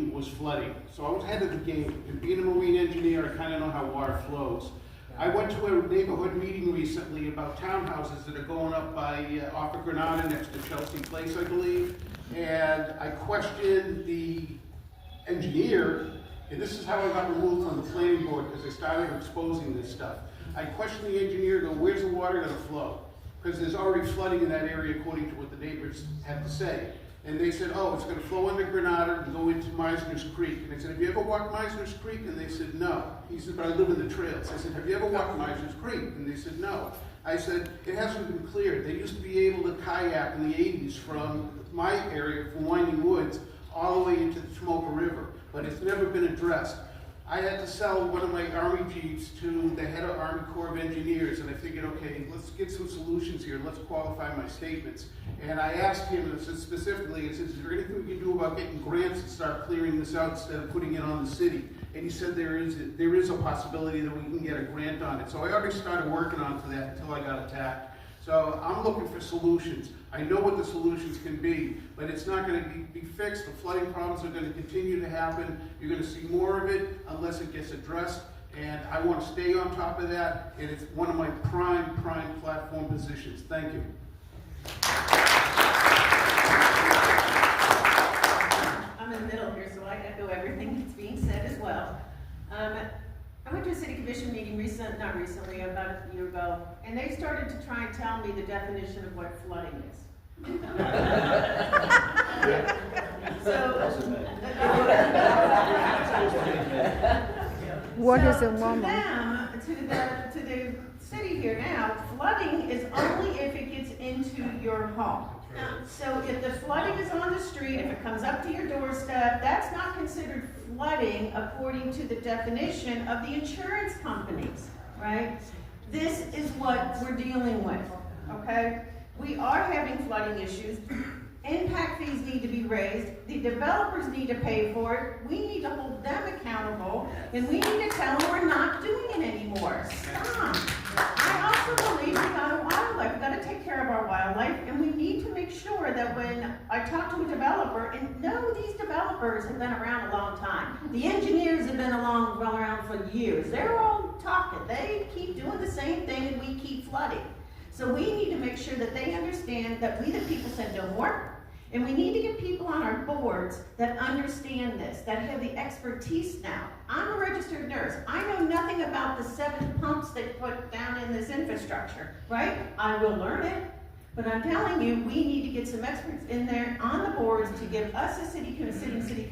2018 was flooding. So I was ahead of the game. And being a marine engineer, I kind of know how water flows. I went to a neighborhood meeting recently about townhouses that are going up by off of Granada next to Chelsea Place, I believe. And I questioned the engineer, and this is how I got removed from the planning board because they started exposing this stuff. I questioned the engineer, go, where's the water gonna flow? Because there's already flooding in that area according to what the neighbors have to say. And they said, oh, it's gonna flow under Granada and go into Meisner's Creek. And I said, have you ever walked Meisner's Creek? And they said, no. He said, but I live in the trails. I said, have you ever walked Meisner's Creek? And they said, no. I said, it hasn't been cleared. They used to be able to kayak in the 80s from my area, from Winding Woods, all the way into the Tomoka River, but it's never been addressed. I had to sell one of my Army Jeeps to the head of Army Corps of Engineers, and I figured, okay, let's get some solutions here, let's qualify my statements. And I asked him, and I said specifically, I said, is there anything we can do about getting grants and start clearing this out instead of putting it on the city? And he said there is a possibility that we can get a grant on it. So I already started working on that until I got attacked. So I'm looking for solutions. I know what the solutions can be, but it's not going to be fixed. The flooding problems are going to continue to happen. You're going to see more of it unless it gets addressed. And I want to stay on top of that. And it's one of my prime platform positions. Thank you. I'm in the middle here, so I echo everything that's being said as well. I went to a city commission meeting about a year ago, and they started to try and tell me the definition of what flooding is. What is a to moment? them, to the city here now, flooding is only if it gets into your home. So if the flooding is on the street, if it comes up to your doorstep, that's not considered flooding according to the definition of the insurance companies, right? This is what we're dealing with, okay? We are having flooding issues. Impact fees need to be raised. The developers need to pay for it. We need to hold them accountable, and we need to tell them we're not doing it anymore. Stop. I also believe we got a wildlife. We've got to take care of our wildlife, and we need to make sure that when I talk to a developer, and no, these developers have been around a long time. The engineers have been around for years. They're all talking. They keep doing the same thing, and we keep flooding. So we need to make sure that they understand that we the people said no more, and we need to get people on our boards that understand this, that have the expertise now. I'm a registered nurse. I know nothing about the 7 pumps they put down in this infrastructure, right? I will learn it, but I'm telling you, we need to get some experts in there on the boards to give us a city